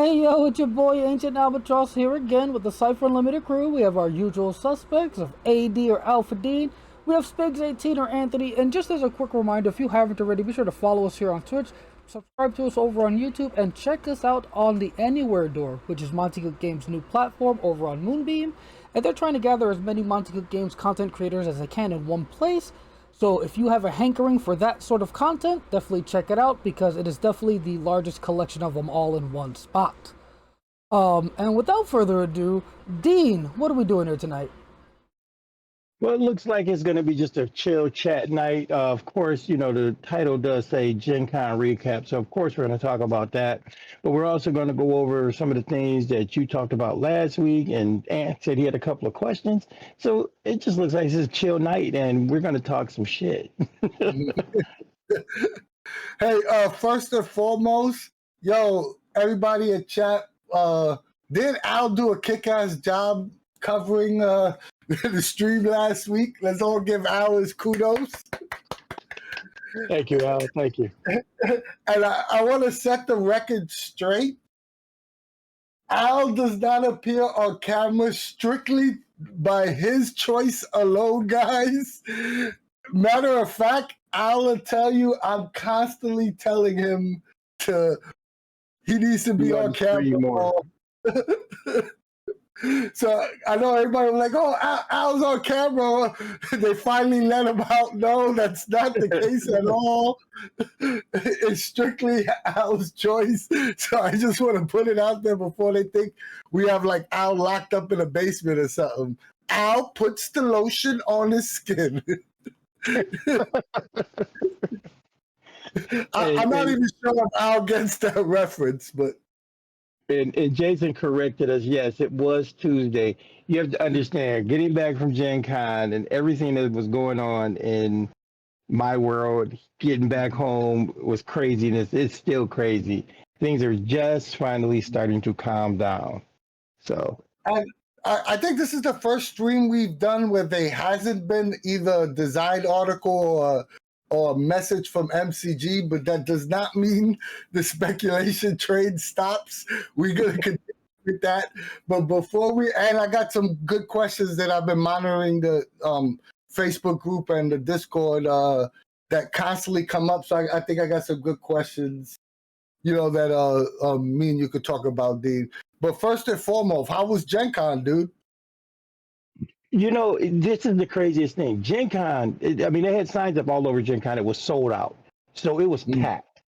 Hey yo, it's your boy Ancient Albatross here again with the Cypher Unlimited crew. We have our usual suspects of AD or Alpahdean. We have Spiggs 18 or Anthony, and just as a quick reminder, if you haven't already, be sure to follow us here on Twitch, subscribe to us over on YouTube, and check us out on the Anywhere Door, which is Monte Cook Games' new platform over on Moonbeam. And they're trying to gather as many Monte Cook Games content creators as they can in one place. So if you have a hankering for that sort of content, definitely check it out because it is definitely the largest collection of them all in one spot. And without further ado, Dean, what are we doing here tonight? Well, it looks like it's going to be just a chill chat night. Of course, you know, the title does say Gencon recap. So, of course, we're going to talk about that. But we're also going to go over some of the things that you talked about last week. And Ant said he had a couple of questions. So it just looks like it's a chill night and we're going to talk some shit. Hey, first and foremost, yo, everybody in chat, did Al do a kick-ass job covering the stream last week? Let's all give Al his kudos. Thank you, Al. Thank you. And I want to set the record straight. Al does not appear on camera strictly by his choice alone, guys. Matter of fact, Al will tell you I'm constantly telling him he needs to be on camera more. So I know everybody was like, oh, Al's on camera. They finally let him out. No, that's not the case at all. It's strictly Al's choice. So I just want to put it out there before they think we have like Al locked up in a basement or something. Al puts the lotion on his skin. I'm not even sure if Al gets that reference, but. And Jason corrected us. Yes, it was Tuesday. You have to understand, getting back from Gen Con and everything that was going on in my world, getting back home was craziness. It's still crazy. Things are just finally starting to calm down. So I think this is the first stream we've done where there hasn't been either a design article or a message from MCG, but that does not mean the speculation trade stops. We're going to continue with that. But and I got some good questions that I've been monitoring the Facebook group and the Discord that constantly come up. So I think I got some good questions, you know, that me and you could talk about, Dean. But first and foremost, how was Gencon, dude? You know, this is the craziest thing. Gen Con, I mean, they had signs up all over Gen Con. It was sold out. So it was packed.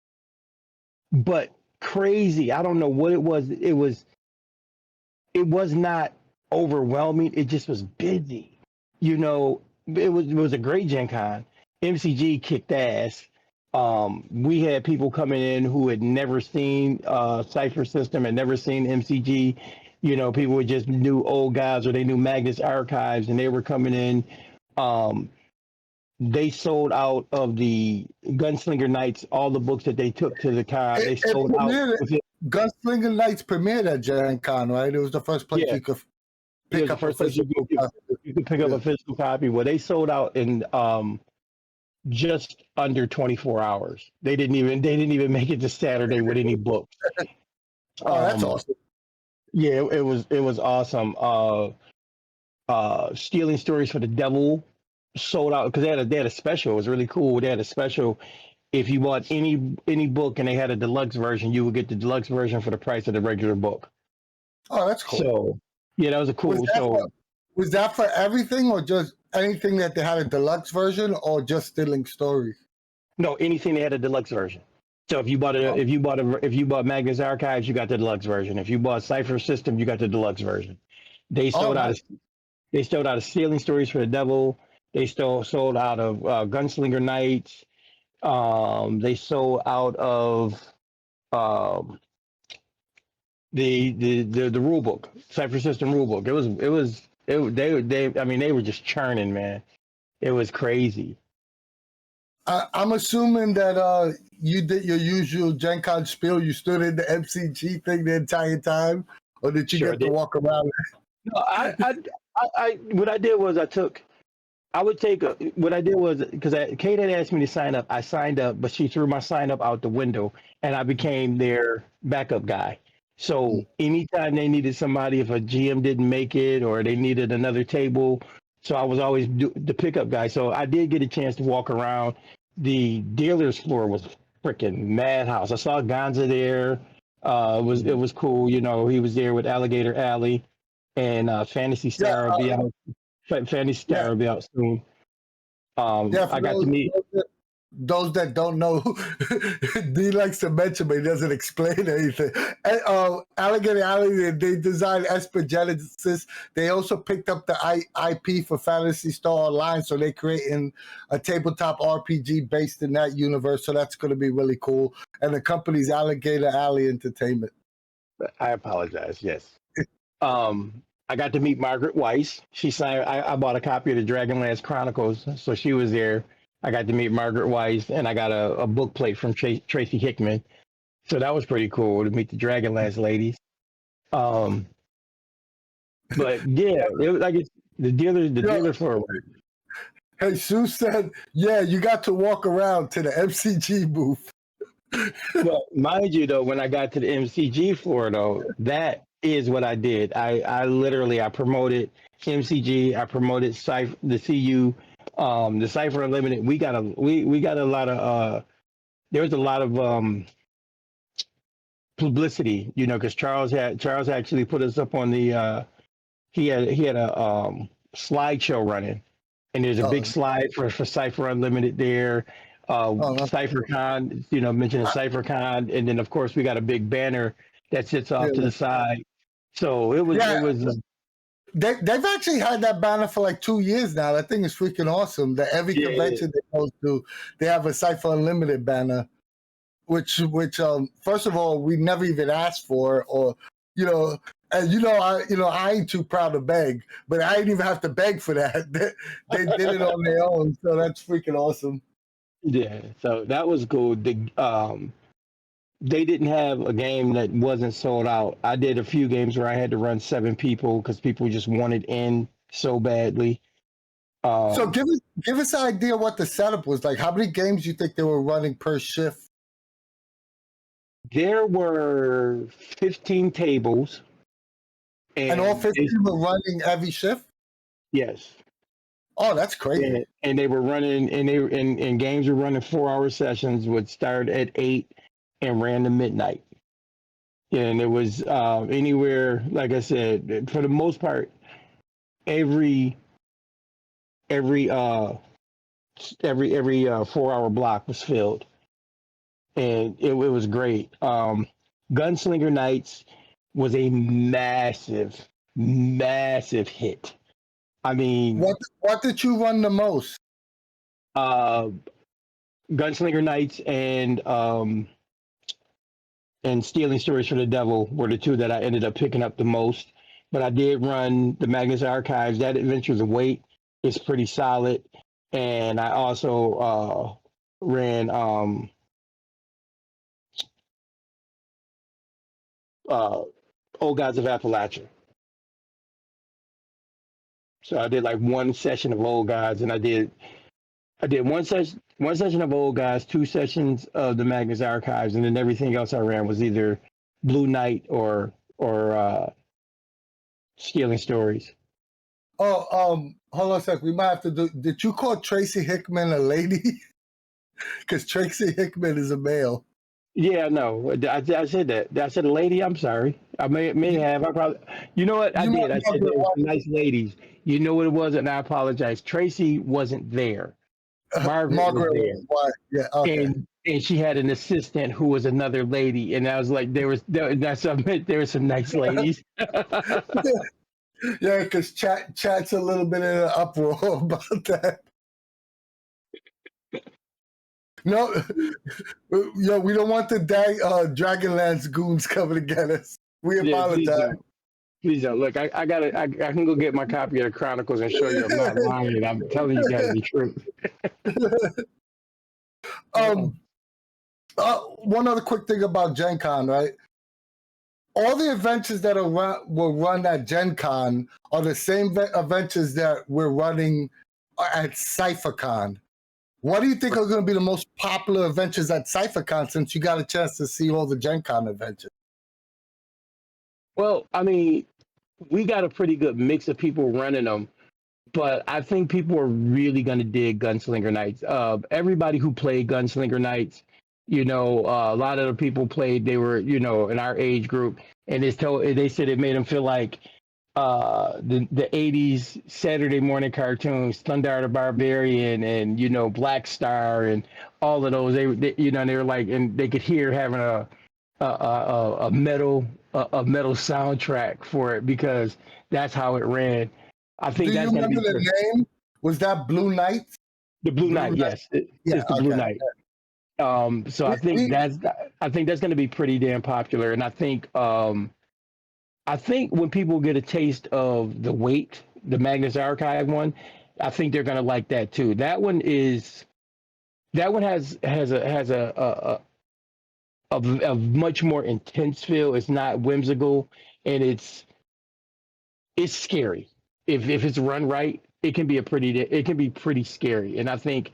But crazy. I don't know what it was. It was not overwhelming. It just was busy. You know, it was a great Gen Con. MCG kicked ass. We had people coming in who had never seen Cypher System, had never seen MCG. You know, people were just knew old guys or they knew Magnus Archives and they were coming in. They sold out of the Gunslinger Nights, all the books that they took to the con. They sold out. Gunslinger Nights premiered at Gen Con, right? It was the first place you could pick up a physical copy. You could pick up a physical copy. Well, they sold out in just under 24 hours. They didn't even make it to Saturday with any books. Oh, that's awesome. Yeah, it was awesome. Stealing Stories for the Devil sold out because they had a special. It was really cool. They had a special. If you bought any book and they had a deluxe version, you would get the deluxe version for the price of the regular book. Oh, that's cool. So yeah, that was a cool. Was that for everything or just anything that they had a deluxe version or just Stealing Stories? No, anything they had a deluxe version. So if you bought Magnus Archives, you got the deluxe version. If you bought Cypher System, you got the deluxe version. They sold out of Stealing Stories for the Devil. They sold out of Gunslinger Nights. They sold out of the rule book, Cypher System rule book. They were just churning, man. It was crazy. I'm assuming that you did your usual Gen Con spiel. You stood in the MCG thing the entire time, or did you get to walk around? No, what I did was because Kate had asked me to sign up. I signed up, but she threw my sign up out the window, and I became their backup guy. So anytime they needed somebody, if a GM didn't make it or they needed another table, so I was always the pickup guy. So I did get a chance to walk around. The dealer's floor was freaking madhouse. I saw Gonza there. It was cool. You know, he was there with Alligator Alley, and Fantasy Yeah, Star will be out. Fantasy yeah, Star will be out soon. yeah. I got to meet. Those that don't know, D likes to mention, but he doesn't explain anything. And, Alligator Alley, they designed Esper Genesis. They also picked up the IP for Fantasy Star Online, so they're creating a tabletop RPG based in that universe. So that's going to be really cool. And the company's Alligator Alley Entertainment. I apologize. Yes. I got to meet Margaret Weiss. She signed. I bought a copy of the Dragonlance Chronicles, so she was there. I got to meet Margaret Weiss, and I got a book plate from Tracy Hickman. So that was pretty cool to meet the Dragonlance ladies. Um, but yeah, it was like the dealer for. Hey, Sue said, yeah, you got to walk around to the MCG booth. Well, mind you, though, when I got to the MCG floor, though, that is what I did. I literally I promoted MCG. I promoted the CU, the Cypher Unlimited. We got a lot of there was a lot of publicity, you know, because Charles actually put us up on the he had a slideshow running, and there's a big slide for Cypher Unlimited there. CypherCon, you know, mentioning CypherCon, and then of course we got a big banner that sits off to the side. So it was. They've actually had that banner for like 2 years now. That thing is freaking awesome. That every convention they go to, they have a Cypher Unlimited banner, which first of all, we never even asked for, or you know, and I ain't too proud to beg, but I didn't even have to beg for that. They did it on their own, so that's freaking awesome. Yeah, so that was cool. They didn't have a game that wasn't sold out. I did a few games where I had to run 7 people because people just wanted in so badly. So give us an idea what the setup was like. How many games do you think they were running per shift? There were 15 tables. And all 15 were running every shift? Yes. Oh, that's crazy. And they were running, and games were running 4-hour sessions, would start at 8 and ran to midnight. And it was anywhere, like I said, for the most part, every 4-hour block was filled, and it was great. Gunslinger Nights was a massive hit. I mean, what did you run the most? Gunslinger Nights and Stealing Stories for the Devil were the two that I ended up picking up the most. But I did run the Magnus Archives. That Adventures of Weight is pretty solid, and I also ran Old Gods of Appalachia. So I did like one session of Old Gods, and I did one session of Old Gods, 2 sessions of the Magnus Archives, and then everything else I ran was either Blue Knight or Stealing Stories. Oh, hold on a sec. We might have to do. Did you call Tracy Hickman a lady? Because Tracy Hickman is a male. Yeah, no, I said that. I said a lady. I'm sorry. I may have. I probably. You know what? I did. I said there were some nice ladies. You know what it was, and I apologize. Tracy wasn't there. Margaret was there. Yeah, okay. And she had an assistant who was another lady, and I was like, there were some nice ladies. Yeah, because chat's a little bit in an uproar about that. No, we don't want the Dragonlance goons coming to get us. We apologize. Please don't. Look, I can go get my copy of the Chronicles and show you I'm not lying. I'm telling you guys the truth. One other quick thing about Gencon, right? All the adventures that were run at Gencon are the same adventures that we're running at CypherCon. What do you think are going to be the most popular adventures at CypherCon, since you got a chance to see all the Gencon adventures? Well, I mean, we got a pretty good mix of people running them, but I think people are really going to dig Gunslinger Nights. Everybody who played Gunslinger Nights, a lot of the people played. They were, in our age group, and they said it made them feel like the '80s Saturday morning cartoons, Thunder the Barbarian, and Black Star, and all of those. They were like, and they could hear having a metal a metal soundtrack for it because that's how it ran. I Do think you that's going to remember be the name? Was that Blue Knights? the Blue Blue Knight. Knight. Yes, Yeah. it's the Blue Okay. Knight. So We I think that's going to be pretty damn popular, and I think when people get a taste of the Weight, the Magnus Archive one, I think they're going to like that too. That one has a much more intense feel. It's not whimsical, and it's scary. If it's run right, it can be pretty scary. And I think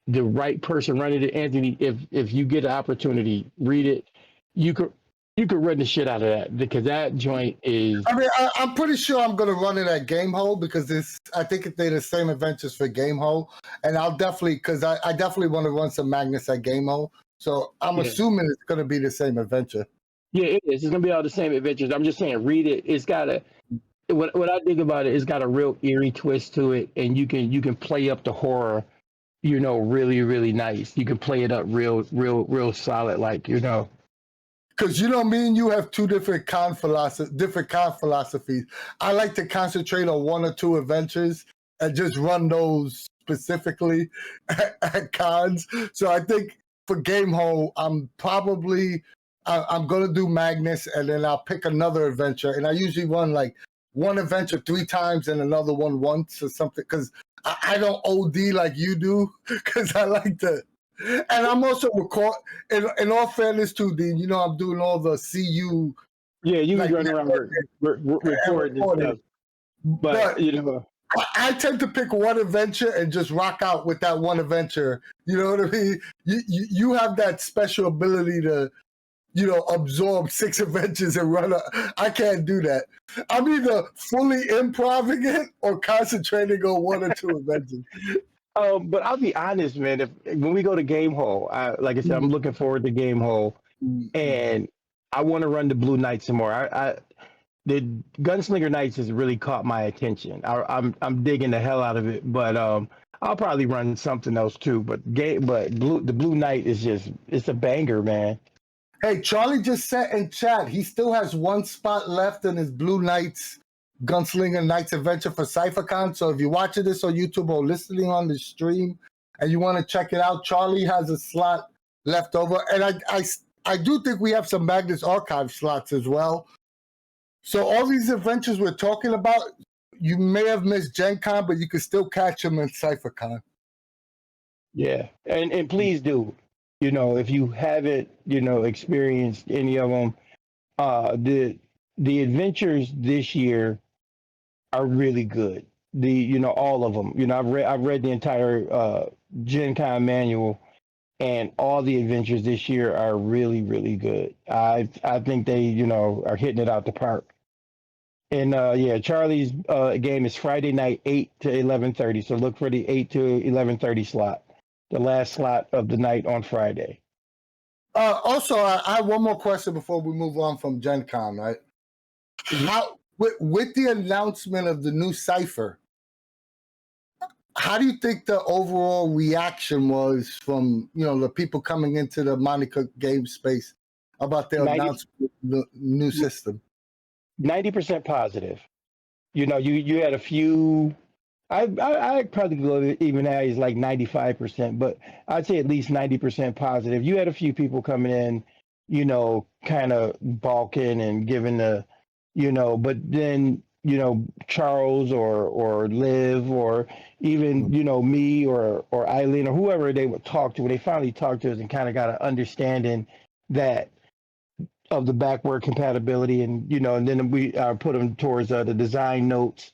the right person running it, Anthony, if you get an opportunity, read it. You could you could run the shit out of that because that joint is. I mean, I'm pretty sure I'm going to run it at Gamehole because I think they're the same adventures for Gamehole, and I'll definitely because I definitely want to run some Magnus at Gamehole. So I'm Yeah. assuming it's going to be the same adventure. Yeah, it is. It's gonna be all the same adventures. I'm just saying, read it. It's got a what I think about it. It's got a real eerie twist to it, and you can play up the horror. Really, really nice. You can play it up real solid. Because me and you have two different different con philosophies. I like to concentrate on one or two adventures and just run those specifically at cons. So I think for Gamehole, I'm gonna do Magnus and then I'll pick another adventure. And I usually run like one adventure 3 times and another one once or something because I don't OD like you do because I like to. And I'm also in all fairness to Dean, I'm doing all the CU Yeah, you like can run around recording and stuff, but I tend to pick one adventure and just rock out with that one adventure. You know what I mean? You have that special ability to absorb 6 adventures and run. I can't do that. I'm either fully improving it or concentrating on 1 or 2 adventures. But I'll be honest, man. When we go to Game Hole, like I said, I'm looking forward to Game Hole, and I want to run the Blue Knight some more. The Gunslinger Knights has really caught my attention. I'm digging the hell out of it, but I'll probably run something else too. But the Blue Knight is it's a banger, man. Hey, Charlie just said in chat he still has 1 spot left in his Blue Knights Gunslinger Knights adventure for CypherCon. So if you're watching this on YouTube or listening on the stream and you want to check it out, Charlie has a slot left over. And I do think we have some Magnus Archive slots as well. So all these adventures we're talking about, you may have missed Gencon, but you can still catch them in CypherCon. Yeah, and please do. If you haven't, experienced any of them, the adventures this year are really good. All of them. I've read the entire Gen Con manual, and all the adventures this year are really, really good. I think they, are hitting it out the park. And yeah, Charlie's game is Friday night, 8 to 11:30. So look for the 8 to 11:30 slot, the last slot of the night on Friday. Also, I have one more question before we move on from Gen Con, right? How with the announcement of the new Cypher, how do you think the overall reaction was from the people coming into the Monte Cook Games space about their announcement of the new system? 90% positive. You had a few. I'd probably go even as like 95%, but I'd say at least 90% positive. You had a few people coming in, kind of balking and giving but then Charles or Liv or even me or Eileen or whoever they would talk to, when they finally talked to us and kind of got an understanding that of the backward compatibility, and and then we put them towards the design notes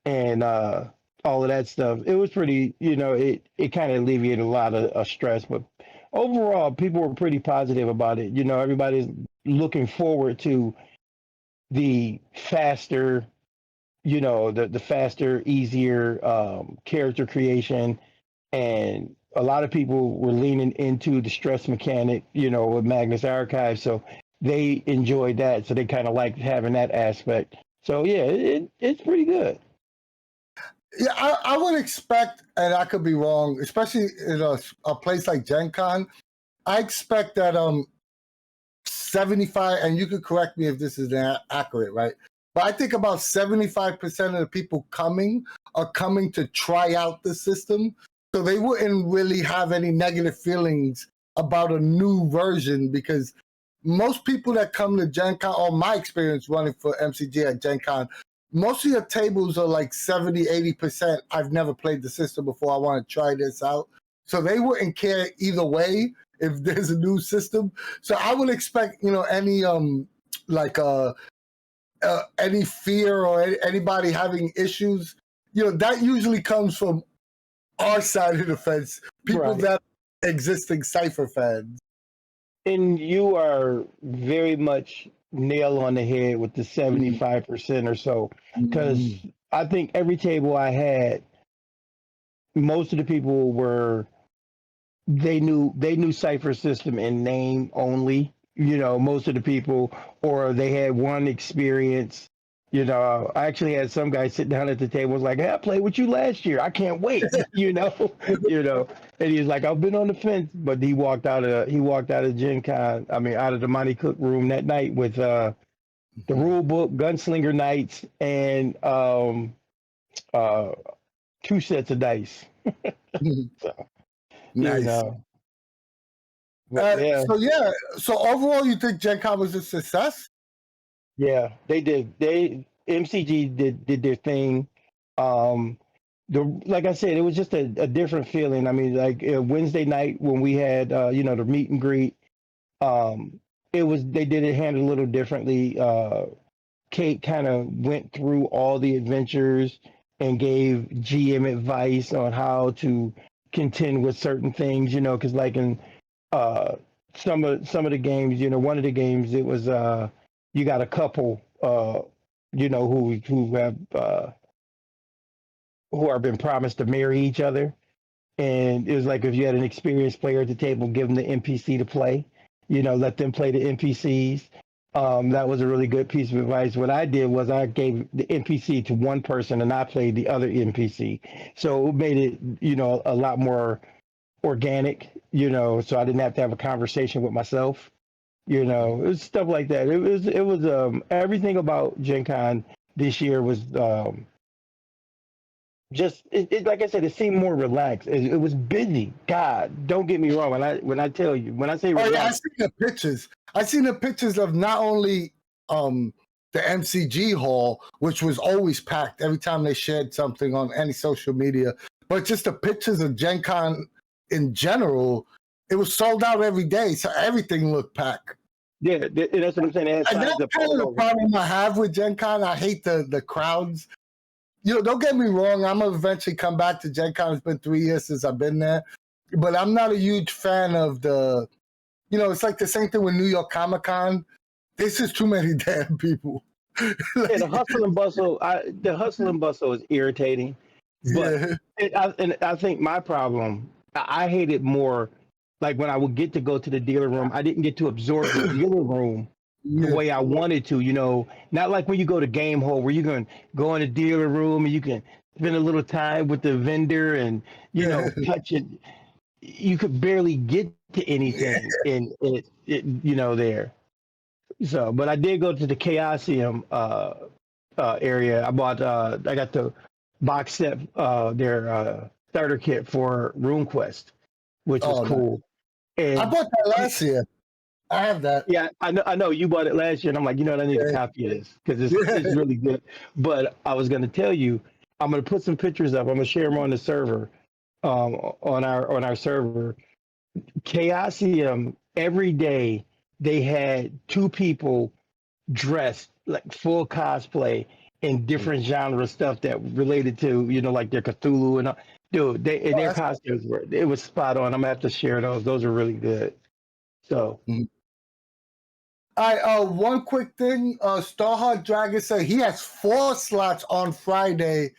and all of that stuff. It was pretty, it kind of alleviated a lot of stress, but overall people were pretty positive about it. Everybody's looking forward to the faster, the faster, easier character creation, and a lot of people were leaning into the stress mechanic, with Magnus Archive, so they enjoyed that, so they kind of liked having that aspect. So yeah, it's pretty good. Yeah, I would expect, and I could be wrong, especially in a place like Gen Con, I expect that 75, and you could correct me if this is accurate, right? But I think about 75% of the people coming are coming to try out the system. So they wouldn't really have any negative feelings about a new version, because most people that come to Gen Con, or my experience running for MCG at Gen Con, most of your tables are like 70, 80%. I've never played the system before. I want to try this out. So they wouldn't care either way if there's a new system. So I would expect, any any fear or anybody having issues, that usually comes from our side of the fence, people Right. that are existing Cypher fans. And you are very much nail on the head with the 75% or so, because I think every table I had, most of the people were they knew Cypher System in name only. Most of the people, or they had one experience. I actually had some guy sit down at the table, was like, "Hey, I played with you last year. I can't wait." And he's like, "I've been on the fence," but he walked out of Gen Con. I mean, out of the Monte Cook room that night with the rule book, Gunslinger Knights, and uh, 2 sets of dice. So, you Nice. know, but yeah. So overall, you think Gen Con was a success? Yeah, they did. MCG did their thing. Um, like I said, it was just a different feeling. I mean, like Wednesday night when we had the meet and greet, it was they did it handled a little differently. Kate kind of went through all the adventures and gave GM advice on how to contend with certain things. Because like in uh, some of the games, one of the games it was you got a couple who are been promised to marry each other, and it was like if you had an experienced player at the table, give them the NPC to play, let them play the NPCs. That was a really good piece of advice. What I did was I gave the NPC to one person and I played the other NPC, so it made it a lot more organic, so I didn't have to have a conversation with myself. It was stuff like that. It was everything about Gen Con this year was just like I said, it seemed more relaxed. It was busy. God, don't get me wrong. When I say Oh yeah, I relaxed, seen the pictures. I seen the pictures of not only the MCG hall, which was always packed every time they shared something on any social media, but just the pictures of Gen Con in general. It was sold out every day, so everything looked packed. yeah, that's what I'm saying. They had And that's signs up kind of all the over. problem I have with Gen Con. I hate the crowds. Don't get me wrong. I'm gonna eventually come back to Gen Con. It's been 3 years since I've been there, but I'm not a huge fan of the. It's like the same thing with New York Comic Con. There's just too many damn people. Yeah, the hustle and bustle is irritating, but Yeah, and I think my problem, I hate it more. Like when I would get to go to the dealer room, I didn't get to absorb the dealer room the yeah, way I wanted to. Not like when you go to Game Hole where you can go in the dealer room and you can spend a little time with the vendor and yeah. touch it. You could barely get to anything in it there. So, but I did go to the Chaosium area. I got the box set, their starter kit for RuneQuest, which was Oh no, cool. I And bought that last year. I have that. yeah, I know you bought it last year, and I'm like, what, I need a Yeah, copy of this because it's yeah. really good. But I was going to tell you, I'm going to put some pictures up. I'm going to share them on the server, on our server. Chaosium every day they had two people dressed like full cosplay in different genre stuff that related to like their Cthulhu and dude, they and Oh, their that's costumes it was spot on. I'm gonna have to share those. Those are really good. So cool. All right, one quick thing. Starheart Dragon said he has 4 slots on Friday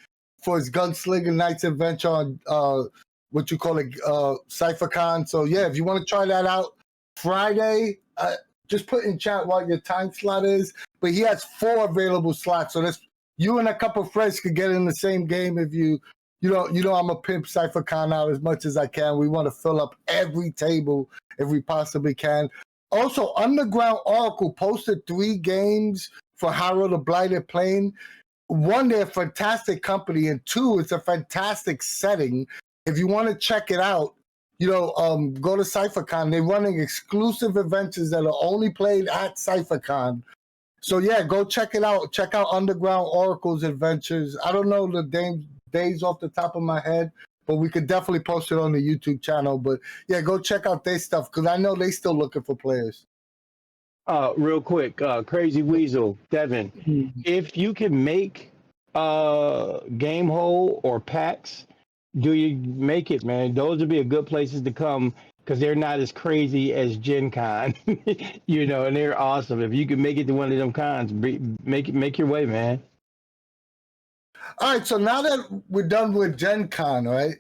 for his Gunslinger Knights adventure on what you call it, CypherCon. So yeah, if you want to try that out Friday, just put in chat what your time slot is. But he has 4 available slots, so that's you and a couple of friends could get in the same game if you know I'm a pimp CypherCon out as much as I can. We want to fill up every table if we possibly can. Also, Underground Oracle posted 3 games for Harrow the Blighted Plane. 1, they're a fantastic company, and 2, it's a fantastic setting. If you want to check it out, go to CypherCon. They're running exclusive adventures that are only played at CypherCon. So yeah, go check it out. Check out Underground Oracle's adventures. I don't know the days off the top of my head, but we could definitely post it on the YouTube channel. But yeah, go check out their stuff because I know they still looking for players. Real quick, Crazy Weasel, Devin, if you can make game hole or packs, do you make it, man? Those would be a good places to come because they're not as crazy as Gencon, and they're awesome. If you can make it to one of them cons, make your way, man. All right, so now that we're done with Gencon, right?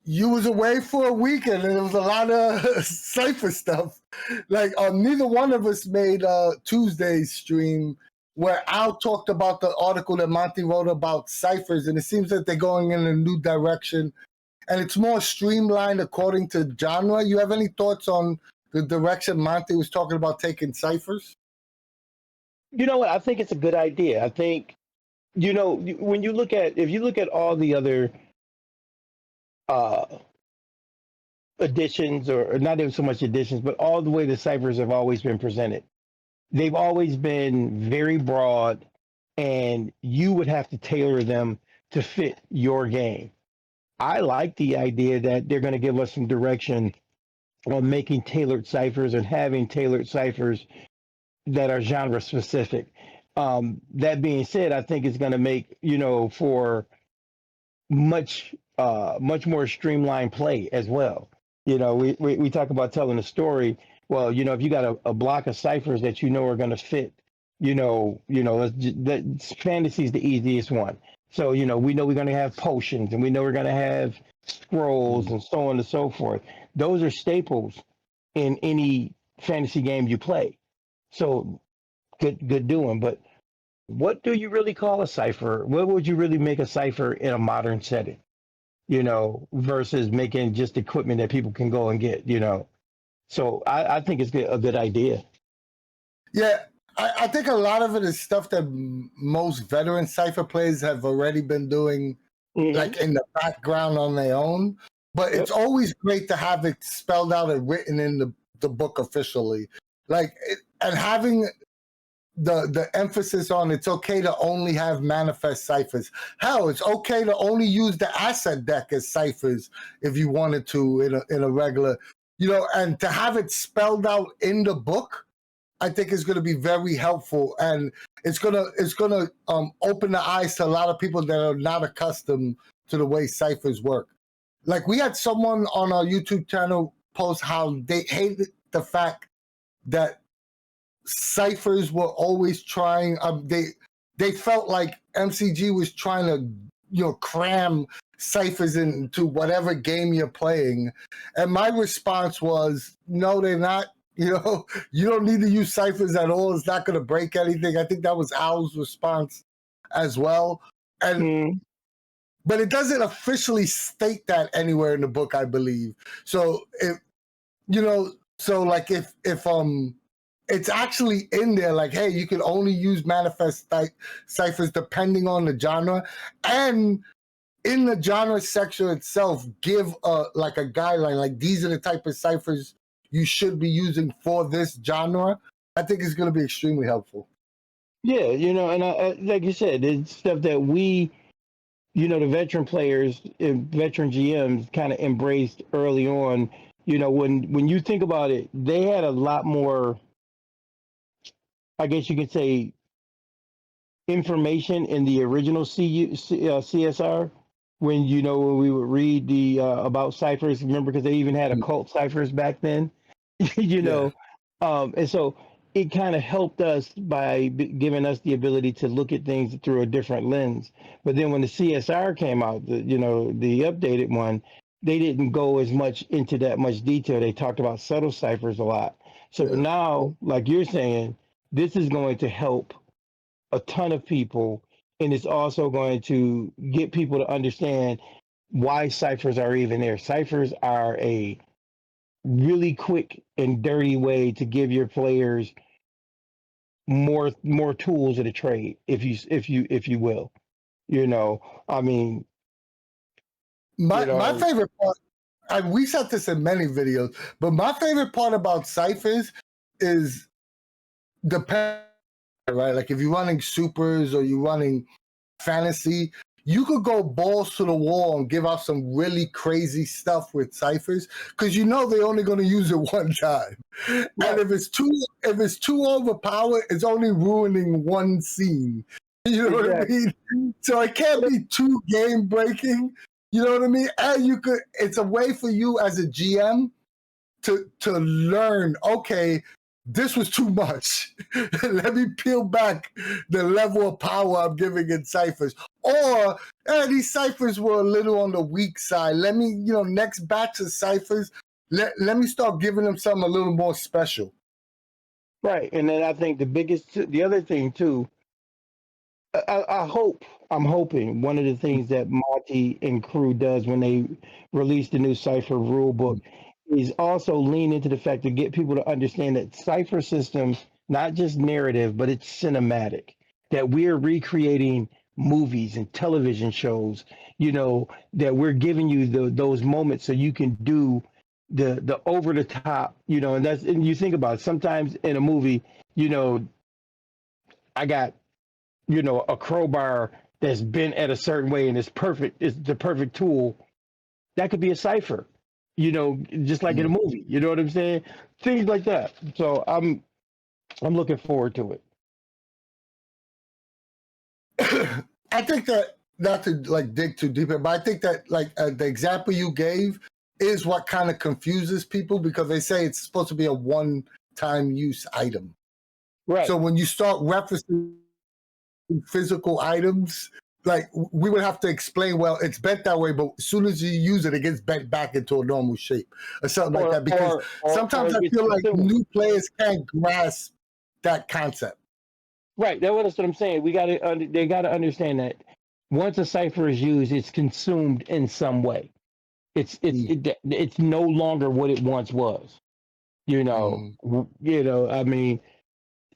You was away for a weekend and there was a lot of Cypher stuff. Like neither one of us made Tuesday's stream where Al talked about the article that Monty wrote about ciphers, and it seems that they're going in a new direction and it's more streamlined according to genre. You have any thoughts on the direction Monty was talking about taking ciphers? You know what? I think it's a good idea. I think, when if you look at all the other editions, or not even so much editions, but all the way the ciphers have always been presented, they've always been very broad, and you would have to tailor them to fit your game. I like the idea that they're going to give us some direction on making tailored ciphers and having tailored ciphers that are genre specific. That being said, I think it's going to make, for much more streamlined play as well. We talk about telling a story. Well, if you got a block of ciphers that are going to fit, fantasy is the easiest one. So, we know we're going to have potions, and we know we're going to have scrolls, and so on and so forth. Those are staples in any fantasy game you play. So good doing. But what do you really call a cipher? What would you really make a cipher in a modern setting? Versus making just equipment that people can go and get, So I think it's a good idea. Yeah, I think a lot of it is stuff that most veteran cipher players have already been doing, like in the background on their own. But it's always great to have it spelled out and written in the book officially. And having the emphasis on it's okay to only have manifest ciphers. Hell, it's okay to only use the asset deck as ciphers if you wanted to in a regular, and to have it spelled out in the book, I think is going to be very helpful, and it's gonna open the eyes to a lot of people that are not accustomed to the way ciphers work. Like we had someone on our YouTube channel post how they hated the fact that ciphers were always trying. They felt like MCG was trying to cram ciphers into whatever game you're playing, and my response was, no, they're not. You don't need to use ciphers at all. It's not going to break anything. I think that was Al's response as well. And but it doesn't officially state that anywhere in the book, I believe. So if it's actually in there, like, hey, you can only use manifest ciphers depending on the genre, and in the genre section itself, give a guideline, like these are the type of ciphers you should be using for this genre. I think it's going to be extremely helpful. Yeah, and I, like you said, it's stuff that we, the veteran players and veteran GMs kind of embraced early on. When you think about it, they had a lot more, I guess you could say, information in the original CSR. When we would read the about ciphers, remember, because they even had occult ciphers back then. And so it kind of helped us by giving us the ability to look at things through a different lens. But then when the CSR came out, the updated one, they didn't go as much into that much detail. They talked about subtle ciphers a lot. So Yeah. now, like you're saying, this is going to help a ton of people, and it's also going to get people to understand why ciphers are even there. Ciphers are a really quick and dirty way to give your players more tools of the trade, if you will. I mean, My favorite part, and we said this in many videos, but my favorite part about ciphers is the right? Like if you're running supers or you're running fantasy, you could go balls to the wall and give out some really crazy stuff with ciphers because you know they're only going to use it one time. Right. And if it's too overpowered, it's only ruining one scene. You know what I mean? So it can't be too game breaking. You know what I mean? And it's a way for you as a GM to learn, okay, this was too much. Let me peel back the level of power I'm giving in ciphers. Or these ciphers were a little on the weak side. Let me, next batch of ciphers, let me start giving them something a little more special. Right. And then I think the other thing too, I'm hoping one of the things that Monty and crew does when they release the new Cypher rulebook is also lean into the fact to get people to understand that Cypher systems, not just narrative, but it's cinematic. That we're recreating movies and television shows, that we're giving you those moments so you can do the over the top, and you think about it, sometimes in a movie, I got a crowbar that's been at a certain way and it's perfect. It's the perfect tool. That could be a cipher, just like in a movie. You know what I'm saying? Things like that. So I'm looking forward to it. I think that, not to like dig too deep, but I think that like the example you gave is what kind of confuses people because they say it's supposed to be a one-time use item. Right. So when you start referencing physical items, like we would have to explain, well, it's bent that way, but as soon as you use it, it gets bent back into a normal shape or something like that. Because sometimes I feel like new players can't grasp that concept. Right. That's what I'm saying. They got to understand that once a cipher is used, it's consumed in some way. It's no longer what it once was. I mean,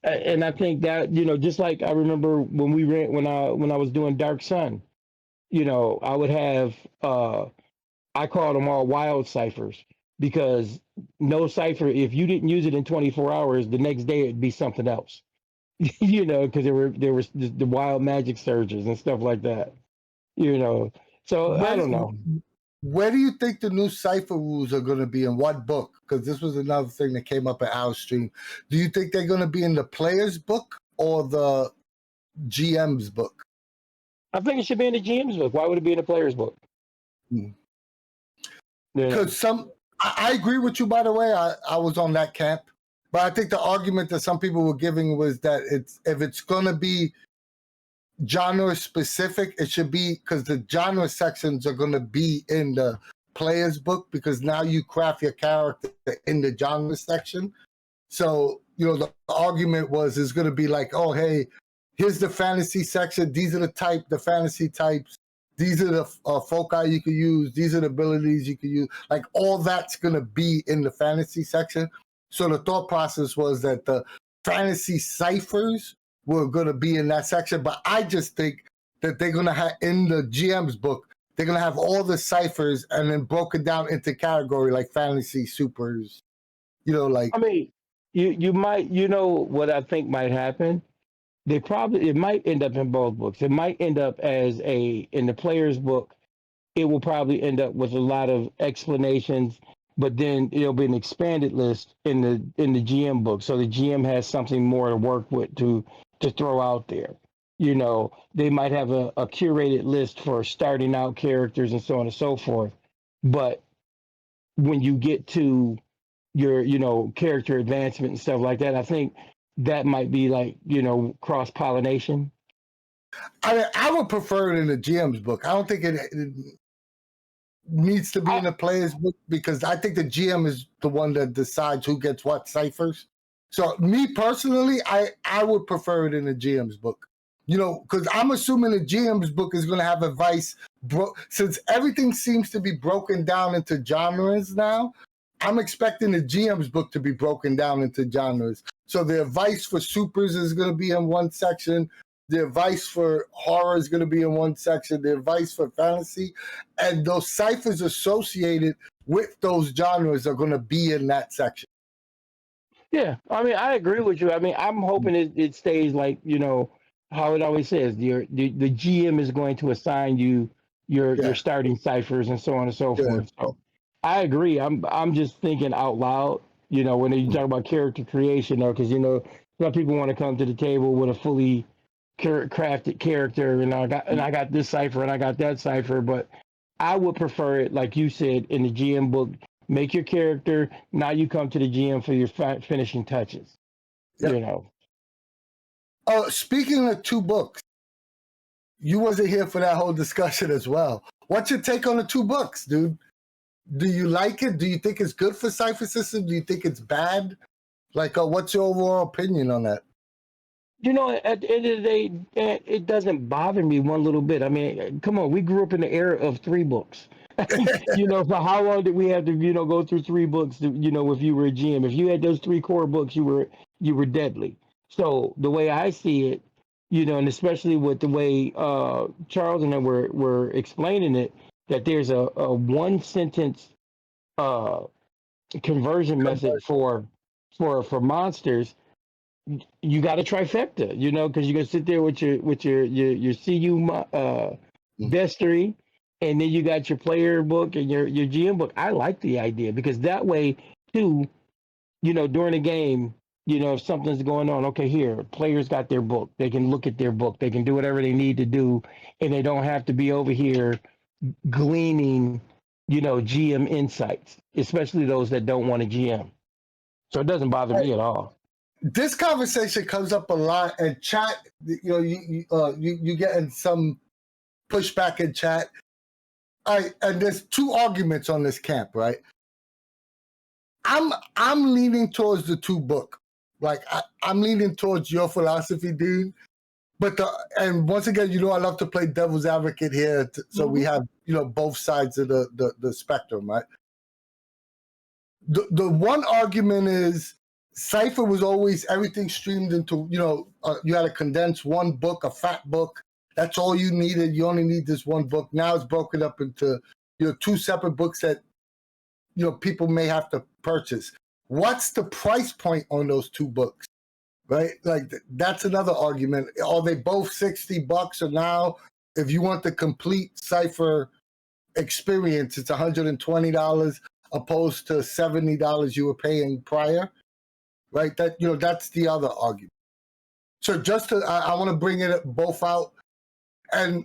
and I think that just like I remember when I was doing Dark Sun, I would have I called them all wild ciphers because no cipher, if you didn't use it in 24 hours, the next day it'd be something else. Because there was the wild magic surges and stuff like that. So I don't know. Where do you think the new cipher rules are going to be in what book? Because this was another thing that came up at our stream. Do you think they're going to be in the player's book or the GM's book? I think it should be in the GM's book. Why would it be in the player's book? Because I agree with you, by the way. I was on that camp. But I think the argument that some people were giving was that if it's going to be genre specific, it should be because the genre sections are going to be in the player's book because now you craft your character in the genre section. So, the argument was it's going to be like, oh, hey, here's the fantasy section. These are the fantasy types. These are the foci you can use. These are the abilities you can use. Like all that's going to be in the fantasy section. So the thought process was that the fantasy ciphers were going to be in that section. But I just think that they're going to have in the GM's book, they're going to have all the ciphers and then broken down into category like fantasy supers, like. I mean, you might, what I think might happen. It might end up in both books. It might end up in the player's book. It will probably end up with a lot of explanations, but then it'll be an expanded list in the GM book. So the GM has something more to work with to throw out there. They might have a curated list for starting out characters and so on and so forth. But when you get to your, character advancement and stuff like that, I think that might be like, cross pollination. I would prefer it in the GM's book. I don't think it needs to be in the player's book because I think the GM is the one that decides who gets what ciphers. So me personally, I would prefer it in the GM's book. Because I'm assuming the GM's book is going to have advice. Since everything seems to be broken down into genres now, I'm expecting the GM's book to be broken down into genres. So the advice for supers is going to be in one section. The advice for horror is going to be in one section. The advice for fantasy, and those ciphers associated with those genres are going to be in that section. Yeah, I mean, I agree with you. I mean, I'm hoping it stays like, how it always says, the GM is going to assign you your starting ciphers and so on and so forth. So I agree. I'm just thinking out loud, when you talk about character creation, though, because some people want to come to the table with a fully crafted character, and I got this cipher and I got that cipher, but I would prefer it, like you said, in the GM book. Make your character. Now you come to the GM for your finishing touches. Yep. Speaking of 2 books, you wasn't here for that whole discussion as well. What's your take on the 2 books, dude? Do you like it? Do you think it's good for Cypher System? Do you think it's bad? Like, what's your overall opinion on that? At the end of the day, it doesn't bother me one little bit. I mean, come on, we grew up in the era of 3 books. For how long did we have to, go through 3 books? If you were a GM, if you had those 3 core books, you were deadly. So the way I see it, and especially with the way Charles and I were explaining it, that there's a 1 sentence conversion method for monsters. You got a trifecta, because you're gonna sit there with your CU bestiary, and then you got your player book and your GM book. I like the idea because that way too, during the game, if something's going on, okay, here, players got their book. They can look at their book. They can do whatever they need to do, and they don't have to be over here gleaning, GM insights, especially those that don't want a GM. So it doesn't bother me at all. This conversation comes up a lot in chat. You getting some pushback in chat. And there's 2 arguments on this camp, right? I'm leaning towards the 2 book. Like I'm leaning towards your philosophy, Dean. But and once again, I love to play devil's advocate here, so we have both sides of the spectrum, right? The one argument is Cypher was always everything streamed into, you had to condense 1 book, a fat book. That's all you needed. You only need this 1 book. Now it's broken up into, 2 separate books that, people may have to purchase. What's the price point on those 2 books, right? Like that's another argument. Are they both $60 or now? If you want the complete Cypher experience, it's $120 opposed to $70 you were paying prior. Right, that's the other argument. So I want to bring it both out, and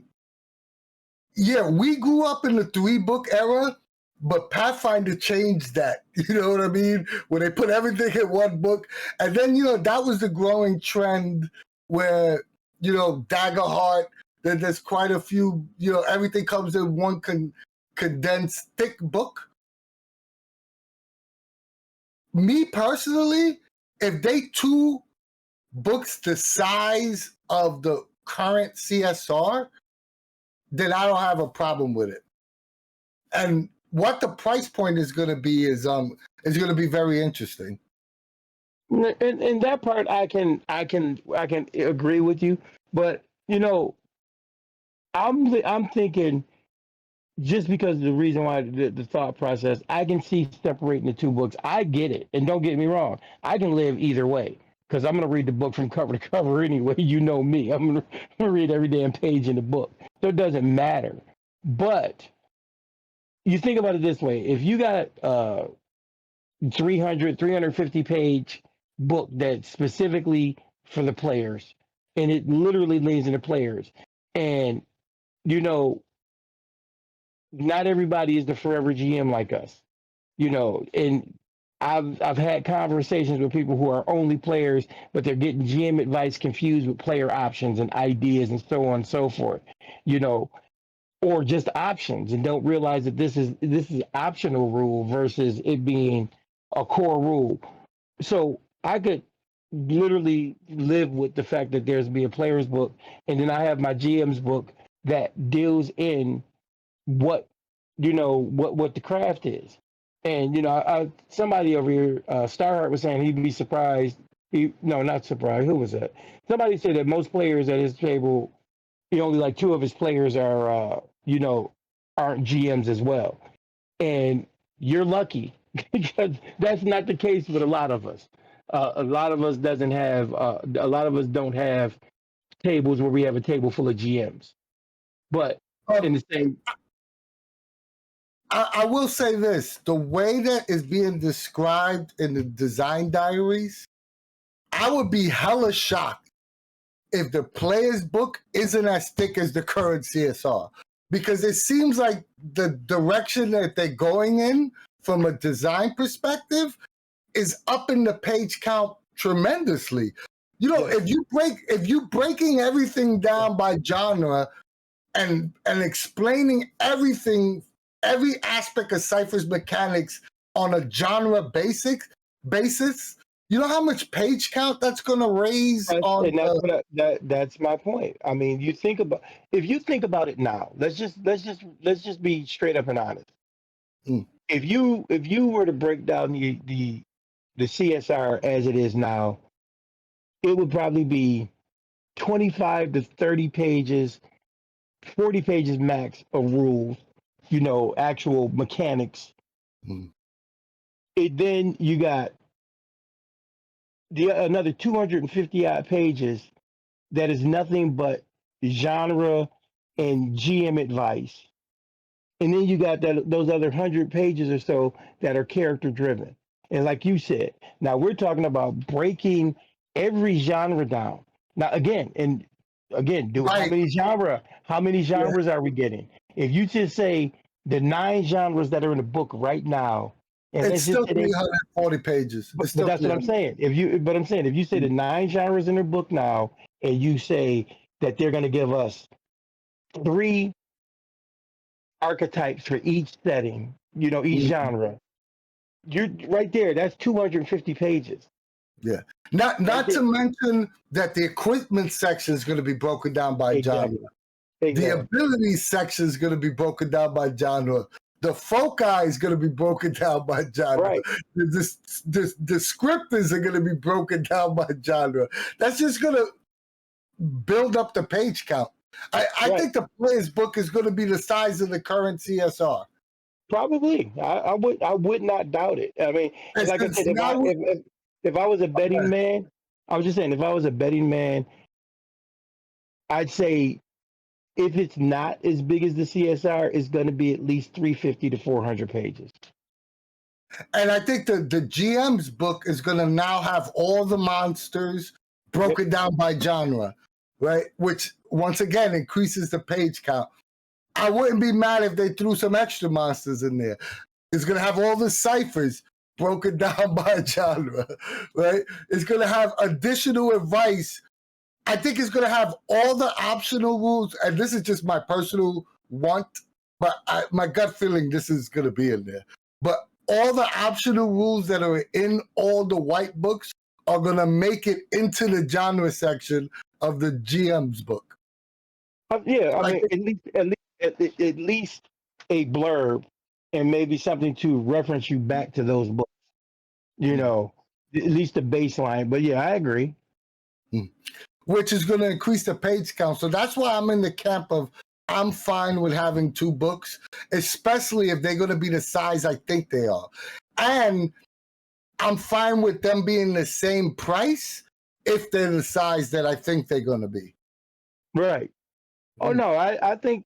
yeah, we grew up in the 3 book era, but Pathfinder changed that. You know what I mean? Where they put everything in 1 book, and then that was the growing trend where Daggerheart. Then there's quite a few. Everything comes in 1 condensed thick book. Me personally, if they 2 books the size of the current CSR, then I don't have a problem with it. And what the price point is going to be is going to be very interesting. In that part, I can agree with you, but I'm thinking, just because of the reason why the thought process, I can see separating the 2 books. I get it, and don't get me wrong, I can live either way because I'm going to read the book from cover to cover anyway. You know me, I'm going to read every damn page in the book, so it doesn't matter. But you think about it this way: if you got 350 page book that's specifically for the players, and it literally leans into players, and not everybody is the forever GM like us, and I've had conversations with people who are only players, but they're getting GM advice confused with player options and ideas and so on and so forth. You know, or just options and don't realize that this is optional rule versus it being a core rule. So I could literally live with the fact that there's be a player's book, and then I have my GM's book that deals in what what the craft is. And somebody over here, Starheart was saying he'd be surprised. No, not surprised. Who was that? Somebody said that most players at his table, only like two of his players are, aren't GMs as well. And you're lucky because that's not the case with a lot of us. A lot of us doesn't have. A lot of us don't have tables where we have a table full of GMs. But in the same, I will say this: the way that is being described in the design diaries, I would be hella shocked if the player's book isn't as thick as the current CSR, because it seems like the direction that they're going in from a design perspective is upping the page count tremendously. If you breaking everything down by genre and explaining everything, every aspect of Cypher's mechanics on a genre basis, you know how much page count that's going to raise on. And that's my point. I mean, if you think about it now, let's just be straight up and honest. If you were to break down the CSR as it is now, it would probably be 25 to 30 pages, 40 pages max of rules, actual mechanics. Then you got another 250 odd pages that is nothing but genre and GM advice. And then you got those other 100 pages or so that are character driven. And like you said, now we're talking about breaking every genre down. Now again, how many genres are we getting? If you just say the 9 genres that are in the book right now, and it's still 340 pages. But that's what I'm saying. If you say the 9 genres in the book now, and you say that they're going to give us 3 archetypes for each setting, each genre, you're right there. That's 250 pages. Yeah. Not to mention that the equipment section is going to be broken down by genre. The abilities section is going to be broken down by genre. The foci is going to be broken down by genre. Right. The descriptors are going to be broken down by genre. That's just going to build up the page count. I think the player's book is going to be the size of the current CSR. Probably. I would not doubt it. I mean, like I said, if I was a betting man, I was just saying, if I was a betting man, I'd say if it's not as big as the CSR, it's going to be at least 350 to 400 pages. And I think the GM's book is going to now have all the monsters broken down by genre, right? Which, once again, increases the page count. I wouldn't be mad if they threw some extra monsters in there. It's going to have all the ciphers broken down by genre, right? It's going to have additional advice. I think it's going to have all the optional rules, and this is just my personal want, but my gut feeling this is going to be in there. But all the optional rules that are in all the white books are going to make it into the genre section of the GM's book. Yeah, I mean, at least a blurb and maybe something to reference you back to those books. At least the baseline. But yeah, I agree. Which is going to increase the page count. So that's why I'm in the camp of I'm fine with having 2 books, especially if they're going to be the size I think they are. And I'm fine with them being the same price if they're the size that I think they're going to be. Right. Oh, no, I think,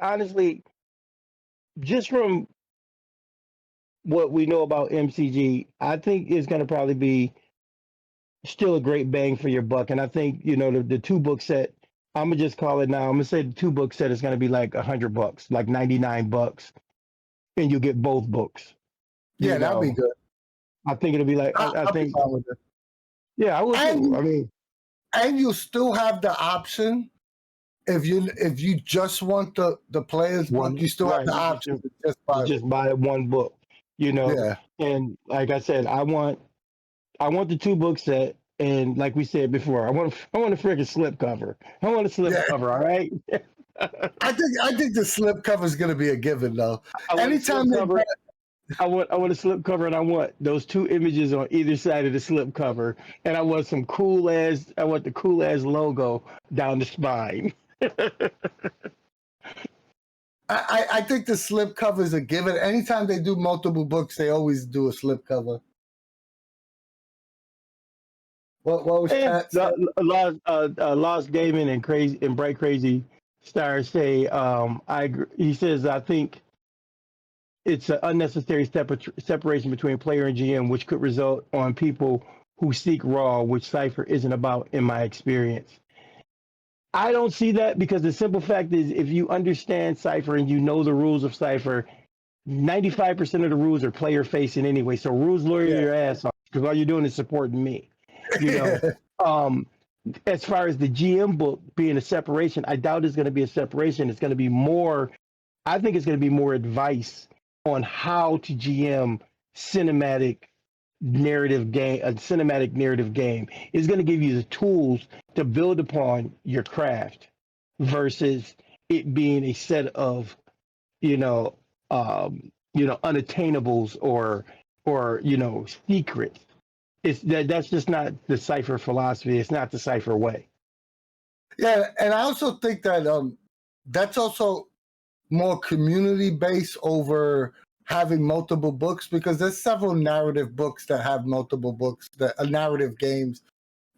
honestly, just from what we know about MCG, I think it's going to probably be still a great bang for your buck. And I think, the 2-book set, I'm going to just call it now. I'm going to say the 2-book set is going to be like $100, like $99, and you'll get both books. Yeah, that'd be good. I think it'll be like I I'll be think fine with it. yeah, I would too. And I mean, and you still have the option if you just want the player's book, one you still have right the option to just to buy just one. buy one book, you know. Yeah, And like I said, I want the two book set, and like we said before, I want a freaking slip cover. I want a slip yeah. cover. All right. I think the slip cover is going to be a given though. I want a slip Anytime they cover. I want a slip cover, and I want those two images on either side of the slip cover, and I want the cool ass logo down the spine. I think the slip cover is a given. Anytime they do multiple books, they always do a slip cover. What was And Pat saying? Lost Damon and Crazy and Bright Crazy Stars say, I agree. He says, I think it's an unnecessary separation between player and GM, which could result on people who seek raw, which Cypher isn't about, in my experience. I don't see that because the simple fact is, if you understand Cypher and you know the rules of Cypher, 95% of the rules are player facing anyway. So rules lawyer Yeah. your ass off because all you're doing is supporting me. You know, um, as far as the GM book being a separation, I doubt it's going to be a separation. It's going to be more. I think it's going to be more advice on how to GM cinematic a cinematic narrative game. Is going to give you the tools to build upon your craft versus it being a set of you know unattainables or secrets. That's just not the Cypher philosophy. It's not the Cypher way. Yeah, and I also think that that's also more community based over having multiple books because there's several narrative books that have multiple books that narrative games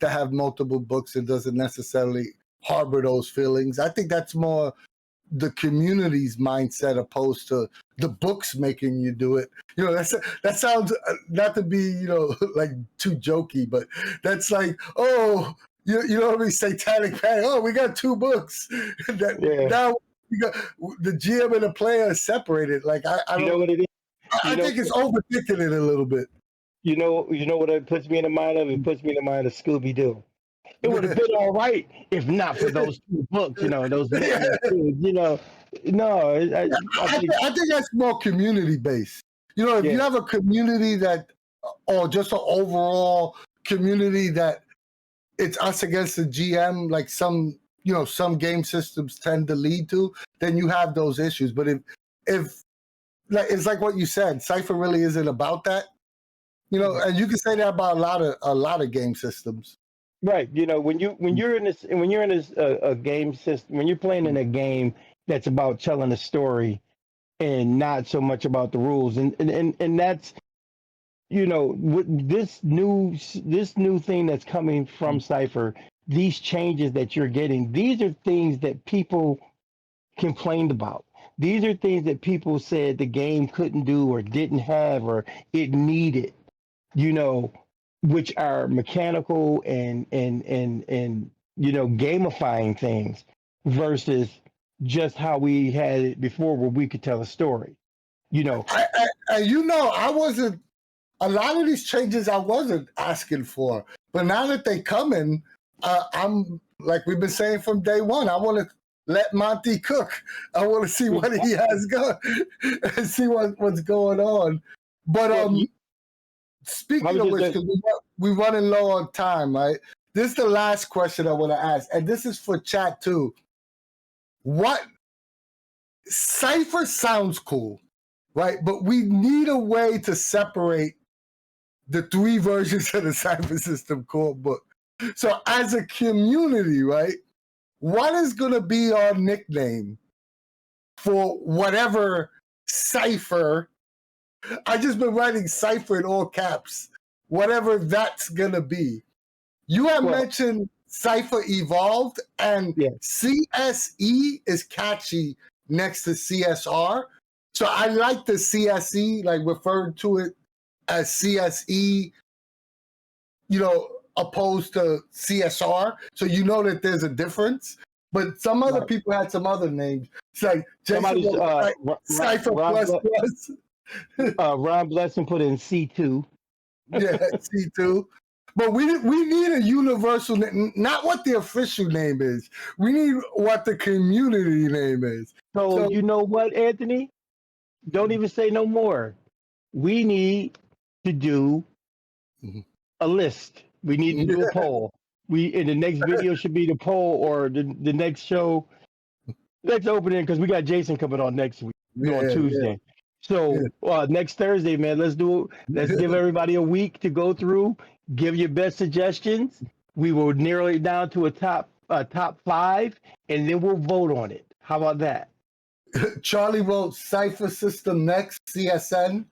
that have multiple books and doesn't necessarily harbor those feelings. I think that's more the community's mindset opposed to the books making you do it. That sounds not to be like too jokey, but that's like, oh, you know what I mean, satanic panic. Oh, we got two books. Now we got the GM and the player are separated. Like I don't. You know what it is? I think it's overthinking it a little bit. You know what it puts me in the mind of? It puts me in the mind of Scooby Doo. It would have been all right if not for those two books, those No, I think that's more community based. If you have a community that, or just an overall community that it's us against the GM, like some game systems tend to lead to, then you have those issues. But if like it's like what you said, Cypher really isn't about that, and you can say that about a lot of game systems. Right. When you're in this a game system, when you're playing in a game that's about telling a story and not so much about the rules, and that's with this new thing that's coming from Cypher, these changes that you're getting, these are things that people complained about. These are things that people said the game couldn't do or didn't have or it needed, which are mechanical and gamifying things versus just how we had it before where we could tell a story. I wasn't a lot of these changes I wasn't asking for, but now that they come in, I'm like we've been saying from day one. I want to let Monte cook. I want to see what he has going and see what's going on. But speaking of which, because we're running low on time, right? This is the last question I want to ask, and this is for chat too. What Cypher sounds cool, right? But we need a way to separate the three versions of the Cypher System core book. So as a community, right, what is going to be our nickname for whatever Cypher? I just been writing Cypher in all caps, whatever that's going to be. You have mentioned Cypher Evolved, and CSE is catchy next to CSR. So I like the CSE, like referring to it as CSE, opposed to CSR. So that there's a difference. But some other people had some other names. It's like Cypher Plus Plus. Ron Blessing put in C2. Yeah, C2. But we need a universal name, not what the official name is. We need what the community name is. So you know what, Anthony? Don't even say no more. We need to do a list. We need to do a poll. We in the next video should be the poll or the next show, next opening, because we got Jason coming on next week on Tuesday. So next Thursday, man, let's give everybody a week to go through, give your best suggestions. We will narrow it down to a top 5, and then we'll vote on it. How about that? Charlie wrote Cypher System Next, CSN.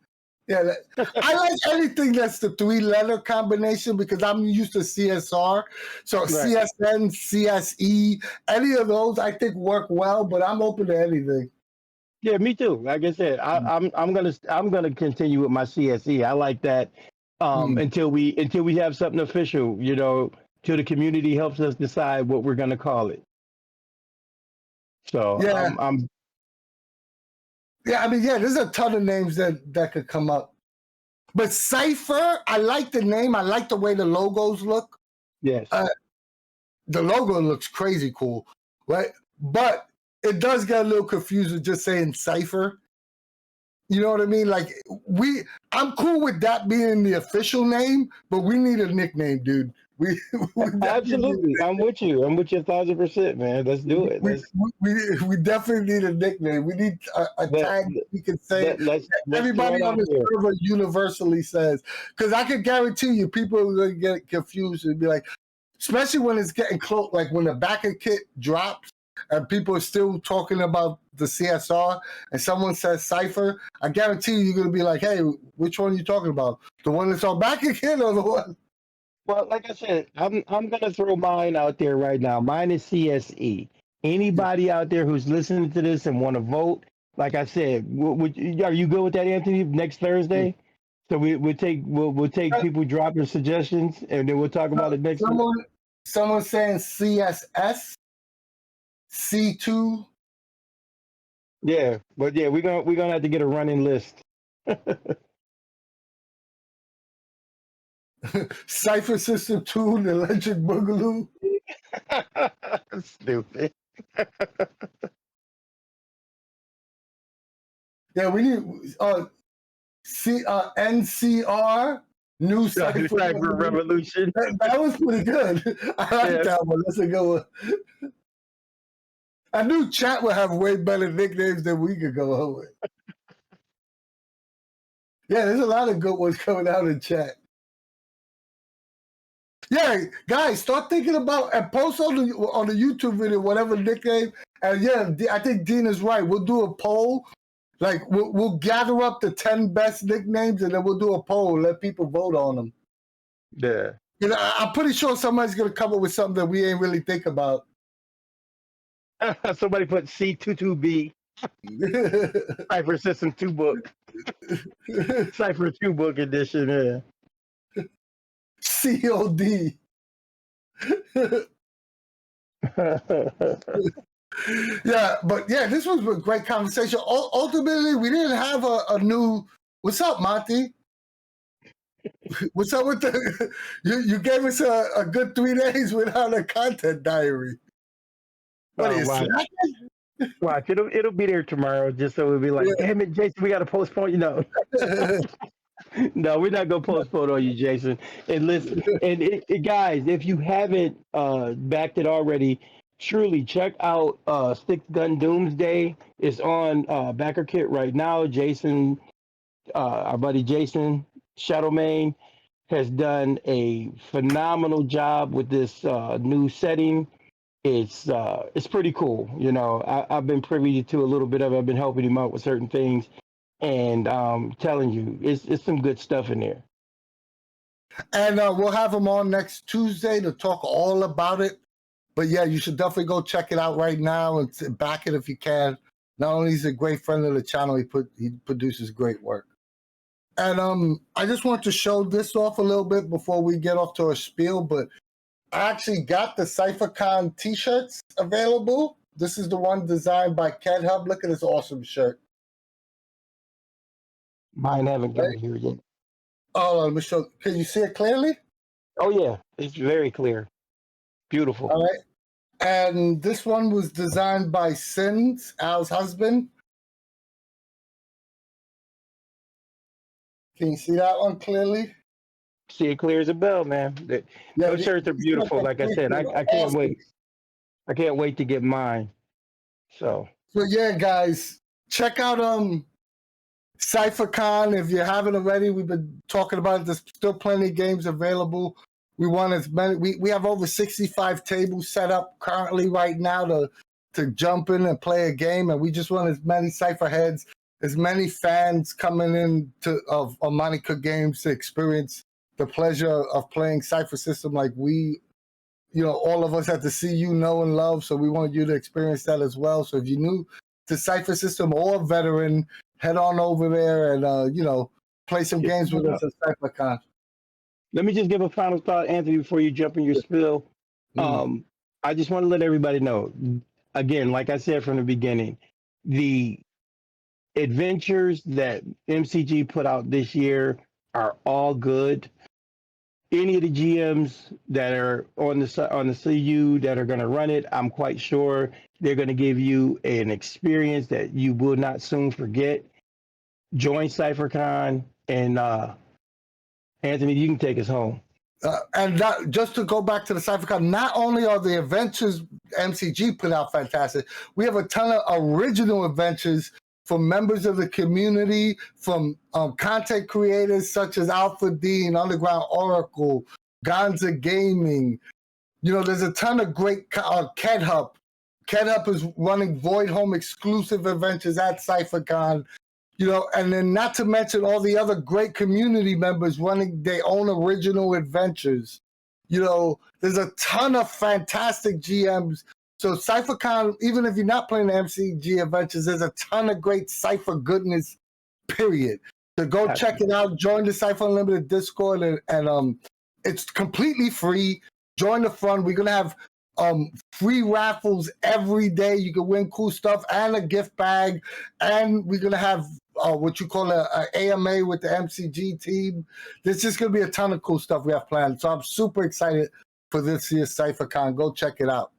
Yeah, I like anything that's the 3-letter combination because I'm used to CSR. So right. CSN, CSE, any of those I think work well, but I'm open to anything. Yeah, me too. Like I said, I'm gonna continue with my CSE. I like that until we have something official, till the community helps us decide what we're gonna call it. So there's a ton of names that could come up. But Cypher, I like the name. I like the way the logos look. Yes. The logo looks crazy cool, right? But it does get a little confusing just saying Cypher. You know what I mean? Like I'm cool with that being the official name, but we need a nickname, dude. We absolutely. I'm with you. I'm with you 1,000%, man. Let's do it. We definitely need a nickname. We need a tag we can say. Everybody on the server universally says, because I can guarantee you, people are going to get confused and be like, especially when it's getting close, like when the backer kit drops and people are still talking about the CSR and someone says Cypher, I guarantee you're going to be like, hey, which one are you talking about? The one that's on backer kit or the one? Well, like I said, I'm gonna throw mine out there right now. Mine is CSE. Anybody out there who's listening to this and want to vote, like I said, are you good with that, Anthony? Next Thursday, so we'll take people dropping suggestions, and then we'll talk about it next week. Someone saying CSS, C2. Yeah, but yeah, we're gonna have to get a running list. Cypher System 2, the Electric Boogaloo. Stupid. Yeah, we need NCR, New Cypher Revolution. That was pretty good. I like that one. That's a good one. I knew chat would have way better nicknames than we could go home with. Yeah, there's a lot of good ones coming out in chat. Yeah, guys, start thinking about and post on the YouTube video whatever nickname. And yeah, I think Dean is right. We'll do a poll. Like we'll gather up the 10 best nicknames and then we'll do a poll. Let people vote on them. Yeah. I'm pretty sure somebody's gonna come up with something that we ain't really think about. Somebody put C22B. Cypher System 2 book. Cypher 2 book edition, yeah. COD. Yeah, but yeah, this was a great conversation. Ultimately, we didn't have a new. What's up, Monty? What's up with the? You gave us a good 3 days without a content diary. What is watch. Watch, it'll be there tomorrow. Just so we'll be like, damn it, Jason, we got to postpone. No, we're not gonna postpone on you, Jason. And listen, guys, if you haven't backed it already, truly check out Stick Gun Doomsday. It's on Backer Kit right now. Jason, our buddy Jason Shadowmane, has done a phenomenal job with this new setting. It's pretty cool. I've been privy to a little bit of it. I've been helping him out with certain things. And telling you, it's some good stuff in there. And we'll have him on next Tuesday to talk all about it. But yeah, you should definitely go check it out right now and back it if you can. Not only is he a great friend of the channel, he produces great work. And I just want to show this off a little bit before we get off to our spiel. But I actually got the CypherCon t-shirts available. This is the one designed by Cat Hub. Look at this awesome shirt. Mine haven't got here yet. Oh, let me show. Can you see it clearly? Oh yeah, it's very clear. Beautiful. All right. And this one was designed by Sins, Al's husband. Can you see that one clearly? See it clear as a bell, man. Those shirts are beautiful. Like I said, I can't wait. I can't wait to get mine. So yeah, guys, check out CypherCon if you haven't already. We've been talking about it. There's still plenty of games available. We want as many. We have over 65 tables set up currently right now to jump in and play a game, and we just want as many Cypher heads, as many fans coming in of Monte Cook Games to experience the pleasure of playing Cypher System like we, all of us at the CU know and love. So we want you to experience that as well. So if you're new to Cypher System or veteran, head on over there and play some games with us at CypherCon. Let me just give a final thought, Anthony, before you jump in your spiel. I just want to let everybody know, again, like I said from the beginning, the adventures that MCG put out this year are all good. Any of the GMs that are on the CU that are going to run it, I'm quite sure they're going to give you an experience that you will not soon forget. Join CypherCon, and Anthony, you can take us home. And just to go back to the CypherCon, not only are the adventures MCG put out fantastic, we have a ton of original adventures from members of the community, from content creators such as Alpahdean, Underground Oracle, Gonza Gaming. There's a ton of great KedHub. KedHub is running Void Home exclusive adventures at CypherCon. And then not to mention all the other great community members running their own original adventures. There's a ton of fantastic GMs. So CypherCon, even if you're not playing the MCG adventures, there's a ton of great Cypher goodness, period. So go check it out. Join the Cypher Unlimited Discord, and it's completely free. Join the fun. We're going to have free raffles every day. You can win cool stuff and a gift bag. And we're going to have what you call a AMA with the MCG team. There's just going to be a ton of cool stuff we have planned. So I'm super excited for this year's CypherCon. Go check it out.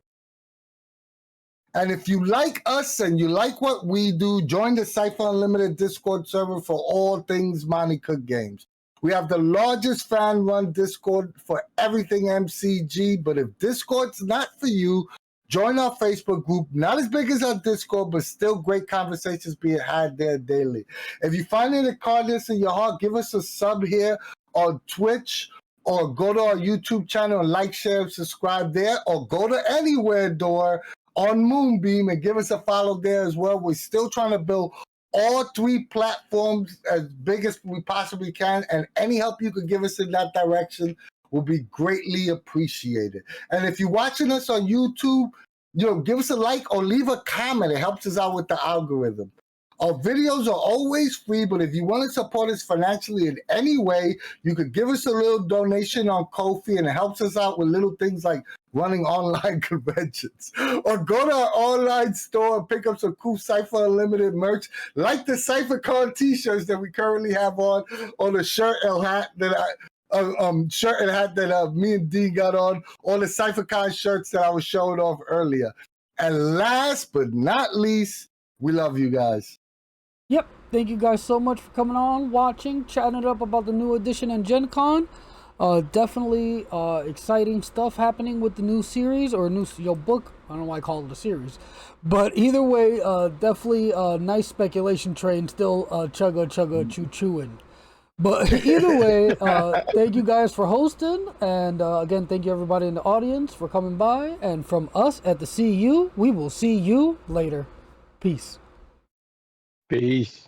And if you like us and you like what we do, join the Cypher Unlimited Discord server for all things Monte Cook Games. We have the largest fan-run Discord for everything MCG, but if Discord's not for you, join our Facebook group. Not as big as our Discord, but still great conversations being had there daily. If you find any kindness in your heart, give us a sub here on Twitch, or go to our YouTube channel and like, share, and subscribe there, or go to Anywhere Door on Moonbeam and give us a follow there as well. We're still trying to build all 3 platforms as big as we possibly can, and any help you could give us in that direction will be greatly appreciated. And if you're watching us on YouTube, give us a like or leave a comment. It helps us out with the algorithm. Our videos are always free, but if you want to support us financially in any way, you could give us a little donation on Ko-fi, and it helps us out with little things like running online conventions. Or go to our online store and pick up some cool Cypher Unlimited merch, like the CypherCon t-shirts that we currently have on, or the shirt and hat that me and Dean got on, or the CypherCon shirts that I was showing off earlier. And last but not least, we love you guys. Yep, thank you guys so much for coming on, watching, chatting it up about the new edition and Gencon. Definitely exciting stuff happening with the new series, or new book. I don't know why I call it a series, but either way, definitely a nice speculation train still chugga choo-chooing. But either way, thank you guys for hosting, and again, thank you everybody in the audience for coming by, and from us at the CU, we will see you later. Peace. Peace.